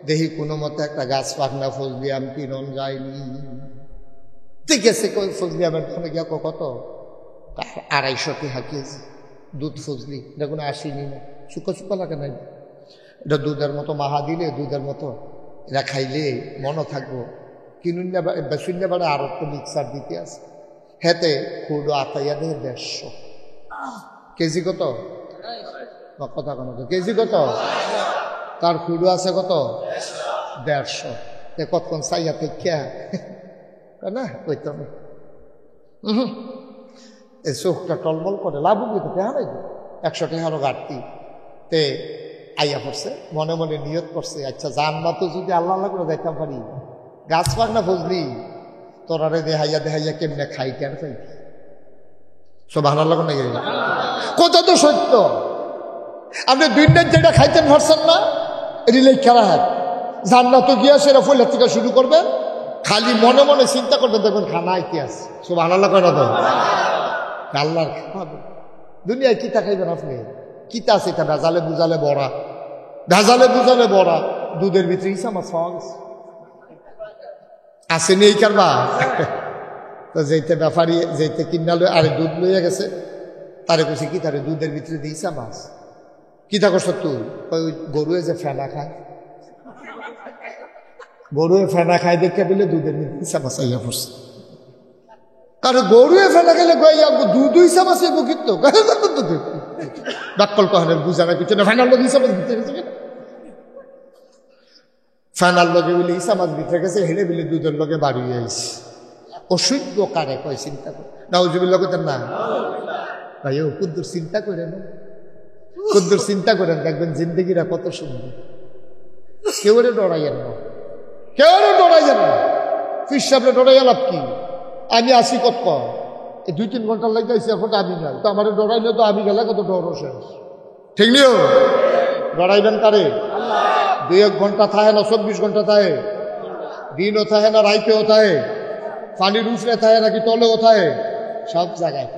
দেখি কোনো মতে একটা গাছ পাকনা ফজলি আম কিনন যায়নি। ঠিক আছে, ফজলি আমের দোকানে গিয়া কত? 250 টাকা কেজি দুধ ফজলি, এটা কোনো আসেনি না, শুকো লাগে নাই। এটা দুধের মতো মাহা দিলে, দুধের মতো এরা খাইলে মনও থাকবো। কিনুন শূন্য বাড়ে আরো তো মিক্সার দিতে আছে, হেতে খুঁড়ো আতাইয়া দেয় 150 কেজি। কত কথা কেন কেজি? কত তার খুঁড়ো আছে? কত? 150। কতক্ষণ চাইয়া থেকে না কইত এই চোখটা টলমল করে, লাভ বুঝতে টেহা নাই, 100 টাকারও ঘাটতি। তে আইয়া পড়ছে, মনে মনে নিয়ত করছে, আচ্ছা জান্নাত যদি আল্লাহ আল্লাহ করে যাইতাম পারি, গাছ পাক না ফজলি তোরারে দেহাইয়া কেমনে খাই কেন খাই সব আল্লাহ না গেল। কথা তো সত্য, আপনি দুইটার যেটা খাইতেন পারছেন না, এটি লেখা হাত জান্নাত গিয়া সেটা ফইলার থেকে শুরু করবেন, খালি মনে মনে চিন্তা করবেন, দেখবেন খানা ইতিহাস সব আল্লাহ করে না তো আল্লাহর খাবে। দুনিয়ায় কিতা খাইবেন আপনি? কিতা আছে এটা ভেজালে বুঝালে বড়া, দুধের ভিতরে হিসাব আসেনি এই কারবা। তো যেতে ব্যাপারী যেতে কিনালো, আরে দুধ লইয়া গেছে, তারে কইছে কি তারে দুধের ভিতরে দিয়েছা মাছ। কিতা করছ তুই? ওই গরুয়ে যে ফেনা খায়, গরুয়ে ফেনা খায় দেখে পেলে দুধের ভিতরে হিসাব মাছ আইয়া পড়ছে। কারণ গরুয়ে ফেনা খেলে দুধ হিসাব আছে কিন্তু ডাক্কল কহানের বুঝানোর পিছনে ফেনার লোক হিসাব ভিতরে গেছে, ফেনার লগে বলে হিসাব মাছ ভিতরে গেছে, হেলে বিলে দুধের লগে বাড়িয়ে আইছে। অসহ্য কারে কয় চিন্তা করে নাউজুবিল্লাহ কইতেন না ভাই, ও কুদ্দুর চিন্তা করেন, কুদ্দুর চিন্তা করেন, দেখবেন জিন্দগিরা কত সুন্দর। কেউরে ডরাইয়েন না, ফিসাবরে ডরাইয়া লাভ কি? আমি আসি কত এই 2-3 ঘন্টার লাগে আইসি, এখন আমি নাই তো আমার ডরাইলে তো আমি গেলে কত ডর শেষ। ঠিক নিও ডরাইবেন কারে? 2-1 ঘন্টা থাকে না 24 ঘন্টা থাকে, দিনও থাকে না রাইতেও থাকে, পানির উপরে থাকে নাকি তলেও থাকে, সব জায়গায়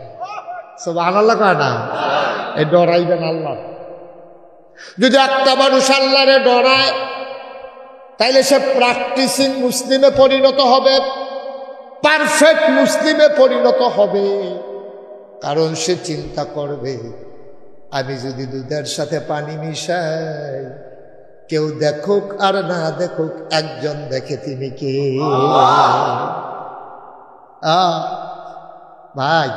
সুবহানাল্লাহ কয় না? এই ডরাইবেন আল্লাহ। যদি একটা মানুষ আল্লাহরে ডরায় তাইলে সে প্র্যাকটিসিং মুসলিমে পরিণত হবে, পারফেক্ট মুসলিমে পরিণত হবে। কারণ সে চিন্তা করবে, আমি যদি দুধের সাথে পানি মিশাই, কেউ দেখুক আর না দেখুক, একজন দেখে তিনি কে? ভাই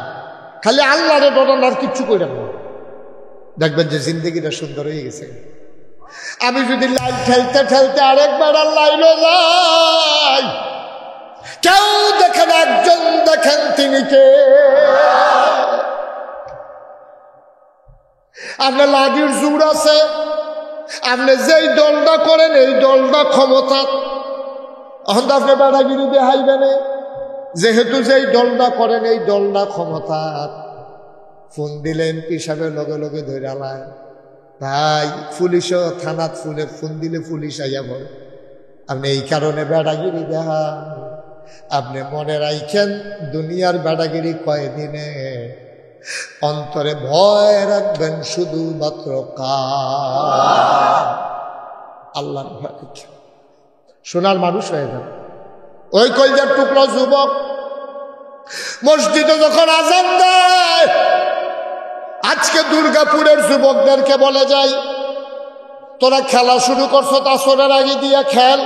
খালি আল্লাহরে ডরান, আর কিচ্ছু কইরেন না, দেখবেন যে জিন্দগিটা সুন্দর হয়ে গেছে। আমি যদি লাইন ঠেলতে ঠেলতে আরেকবার লাইনও যাই, কেউ দেখেন, একজন দেখেন তিনি কে? আপনার লাঠির জোর আছে, আপনি যেই দলটা করেন এই দলটা ক্ষমতা, এখন তো আপনি বেড়াগিরি দেখাইবেন, যেহেতু যেই দলটা করেন এই দলটা ক্ষমতা। ফোন দিলেন পিসাবের লগে লগে ধরে আলায়, ভাই পুলিশও থানাত ফোন দিলে পুলিশ আইয়া বলে, আপনি এই কারণে বেড়াগিরি দেখান। আপনি মনে রাখেন দুনিয়ার বেড়াগিরি কয়দিনে, অন্তরে ভয় রাখবেন শুধুমাত্র আল্লাহর ভয়। সোনার মানুষ হয়ে যাবে। ওই কলজার টুকরো যুবক মসজিদে যখন আজান দেয়, আজকে দুর্গাপুরের যুবকদেরকে বলে যাই, তোরা খেলা শুরু করছো আসরের আগে দিয়ে খেল।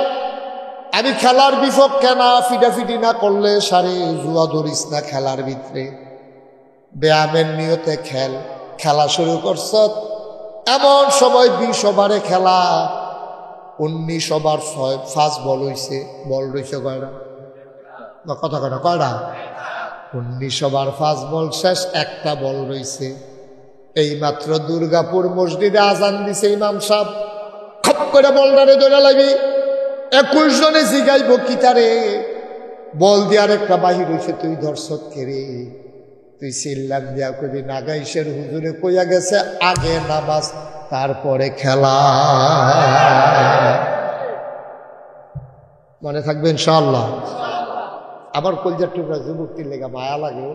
আমি খেলার বিপক্ষে না, ফিডাফিডি না করলে সারে জুয়া ধরিস না, খেলার ভিতরে ব্যায়ামের নিয়তে খেল। খেলা শুরু করছ এমন সময় 20 ওভারে খেলা, 19 ওভার 5 বল হয়েছে, বল রয়েছে কয়টা? কথা কয়টা? কয়টা? 19 ওভার 5 বল শেষ, একটা বল রয়েছে। এইমাত্র দুর্গাপুর মসজিদে আজান দিছে ইমাম সাহেব, খপ করে বলটারে ধরে লাগি, 21 জনে জিগাইব কিতারে, বল দিয়ার একটা বাহির হয়েছে, তুই দর্শক কে রে? তুই চিল্লাম দিয়া কবি নাগাইশের হুজুরে কইয়া গেছে, আগে নামাজ তারপরে খেলা। মনে থাকবে ইনশাআল্লাহ। আবার কলজার টুকরা যুবকটির লেগা মায়া লাগে,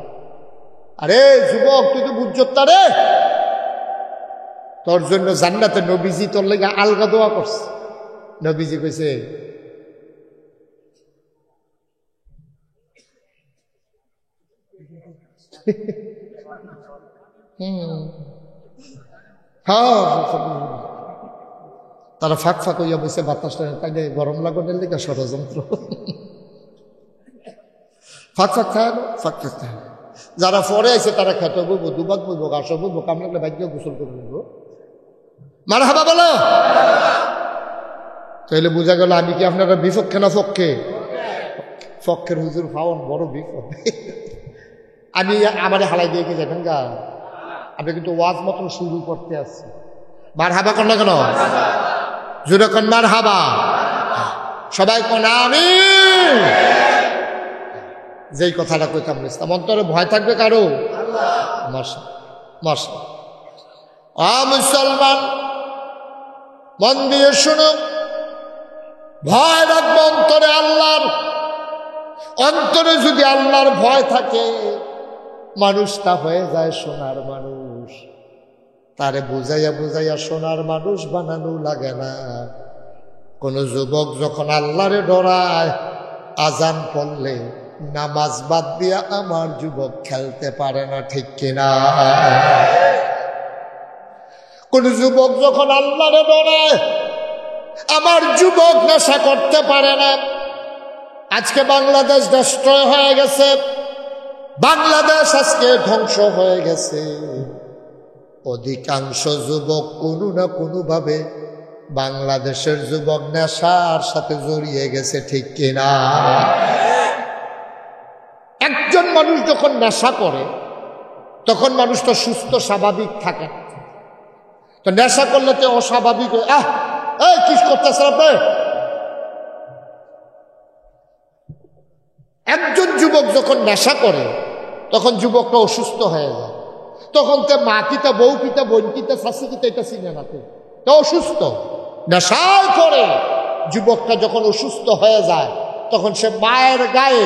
আরে যুবক তুই তো বুঝছত রে, তোর জন্য জান্নাতে নবীজি তোর লেগা আলগা দোয়া করছে। নবীজি কইছে, তারা ফাঁক ফাঁক হইয়া বসে বাতাসটা তাইলে গরম লাগানোর লেগে ষড়যন্ত্র। ফাঁক ফাঁক খায়, ফাঁক ফাঁক খায়। যারা পরে আছে তারা খেতে বলবো, দুবাদ বলবো, গাছ বলবো, কামড়ালে ভাগ্য গোসল করে বলবো, মারহাবা বলো। তাইলে বোঝা গেল আমি কি আপনারা বিপক্ষে না পক্ষে? পক্ষের হুজুর পাওয়ান বড় বিপদ। আমি আমার হালাই দিয়ে যাবেন গা, আমি কিন্তু ওয়াজ মতন শুরু করতে আসছি। মারহাবা কর না কেন? জোরে কোন মারহাবা, সবাই কোন আমিন। যেই কথাটা কইতাম ইসলাম, অন্তরে ভয় থাকবে কারো? মুসলমান মন দিয়ে শুনো, ভয় রাখবো অন্তরে আল্লাহর। অন্তরে যদি আল্লাহর ভয় থাকে, মানুষটা হয়ে যায় সোনার মানুষ। তারে বুঝাইয়া বুঝাইয়া সোনার মানুষ বানানো লাগে না। কোন যুবক যখন আল্লাহরে ডরায়, আজান পড়লে নামাজ বাদ দিয়া আমার যুবক খেলতে পারে না, ঠিক কিনা? কোন যুবক যখন আল্লাহরে ডরায়, আমার যুবক নেশা করতে পারে না। আজকে বাংলাদেশ ডিস্ট্রয় হয়ে গেছে, বাংলাদেশ আজকে ধ্বংস হয়ে গেছে। অধিকাংশ যুবক কোনো না কোনো ভাবে বাংলাদেশের যুবক নেশার সাথে জড়িয়ে গেছে, ঠিক কিনা? একজন মানুষ যখন নেশা করে তখন মানুষ তো সুস্থ স্বাভাবিক থাকে, তো নেশা করলে তো অস্বাভাবিক হয়। কি করতেছেন আপনি? একজন যুবক যখন নেশা করে তখন যুবকটা অসুস্থ হয়ে যায়। তখন তে মা কিতা, বউ কিতা, বোন কিতা, শাশি কিতা এটা চিনে না। তো অসুস্থ, নেশায় করে যুবকটা যখন অসুস্থ হয়ে যায় তখন সে মায়ের গায়ে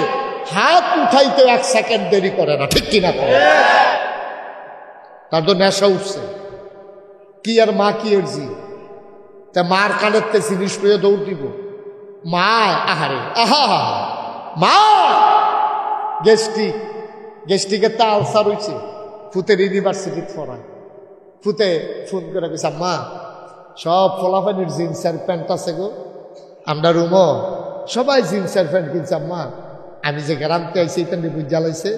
হাত উঠাইতে 1 সেকেন্ড দেরি করে না, ঠিক কিনা করে? তার তো নেশা উঠছে, কি আর মা কি এরজি, তা মার কানেরতে জিনিস পেয়ে দৌড় দিব। মা আহারে আহা মা গেস্টিকের তা আলসার হয়েছে, ফুতের ইউনিভার্সিটি পড়ায়। ফুতে ফোন করে গেছে, মা সব ফলাফানির জিন্সের প্যান্ট আছে গো, আমরা রুমও সবাই জিন্সের প্যান্ট কিনছে। আম্মা আমি যে গ্রামতে আইসি এটা নিয়ে বুঝ জ্বালাইছে,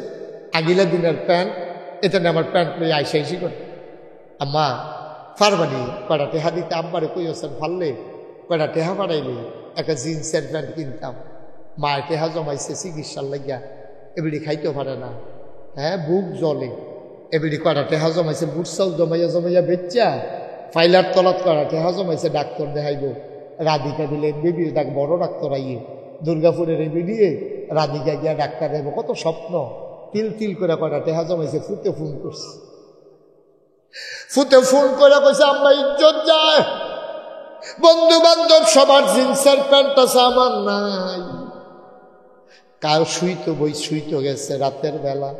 আগিলা দিনের প্যান্ট, এটা নিয়ে আমার প্যান্ট নিয়ে আইসি করে। আম্মা ফারবানি কয়টা টেহা দিতে, আব্বারে কই আছেন ফাললে কয়টা টেহা বাড়াইলে একটা জিন্সের প্যান্ট কিনতাম। মায়ের টেহা জমাইছে চিকিৎসার লাগিয়া, এবিডি খাইতেও পারে না, হ্যাঁ বুক জলে, এবিডি কয়টা টেহা জমাইছে, বুট চাউল জমাইয়া বেচ্চা ফাইলার তলাত কয়টা টেহা জমাইছে, ডাক্তার দেখাইব। রাধিকা দিলেন বেবি, ডাক বড় ডাক্তার আইয়ে দুর্গাপুরের এ বিডিয়ে রাধিকা গিয়া ডাক্তার দেব, কত স্বপ্ন তিল তিল করে কয়টা টেহা জমাইছে। ফুতে ফোন করছে, ফুতে ফোন করে কইছে আম্মা ইজ্জত যায়, বন্ধু বান্ধব সবার জিন্সের প্যান্ট আছে, আমার নাই। কাল শুইতো গেছে রাতের বেলা,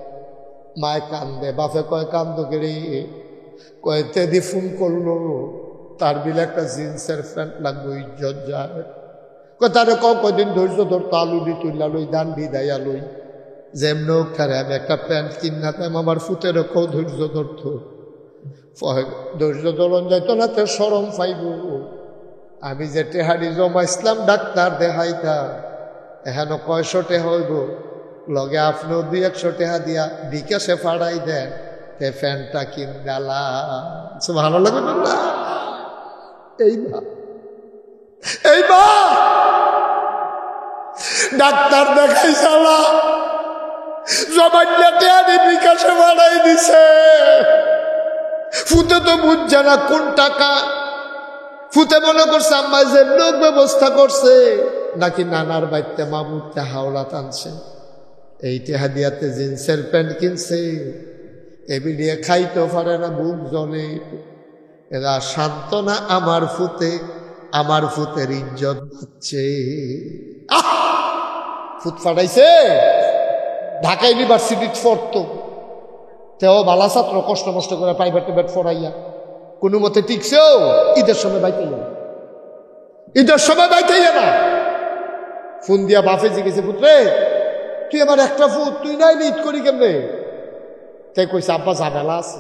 মায় কান্দে, বাপে কয় কান্দ গেড়ে কয়েতে দি ফোন করলো, তার বিলে একটা জিন্সের প্যান্ট লাগবে, ইজ্জত যায়। তারে কদিন ধৈর্য ধরতো, আলু দি তুইলা লই, দান দি দাইয়া লই, যেমন খারে আমি একটা প্যান্ট কিনাতাম, আমার ফুতের কেউ ধৈর্য ধরতো, ধৈর্য ধরন যাইতো না, তো সরম পাইব। আমি যে টেহারি জমাইছিলাম ডাক্তার দেখাইতা, এখানে 100 টেহা হইব, লগে আপনিও 200 টেহা দিয়া বিকাশে ফাড়াই দেন, তে ফ্যানটা কিনালা। ভালো লাগে না? এই মা ডাক্তার দেখাই চালা জমাইলে টেহারি বিকাশে ফাড়াই দিছে। ফুতে তো বুঝছে না কোন টাকা, ফুতে মনে করছে আম্মা যে লোক ব্যবস্থা করছে নাকি নানার বাড়িতে মামুরতে হাওড়া টানছে, এই টেহা দিয়াতে জিন্সের প্যান্ট কিনছে, এবিডিয়ে খাইতেও পারে না, বুক জলে। এরা সান্ত্বনা আমার ফুতের ইজ্জত হচ্ছে। ফুত ফাটাইছে, ঢাকা ইউনিভার্সিটি পড়তো, তেও বালা ছাত্র, কষ্ট মষ্ট করে প্রাইভেট টেভেট পড়াইয়া কোনো মতে টিকছেও। ঈদের সময় বাইতে না, ফোন দিয়া বাপে জিগেছে, পুত্রে তুই আমার একটা ফুট তুই নাই ঈদ করি কেমনে? তাই কইছে আব্বা ঝামেলা আছে।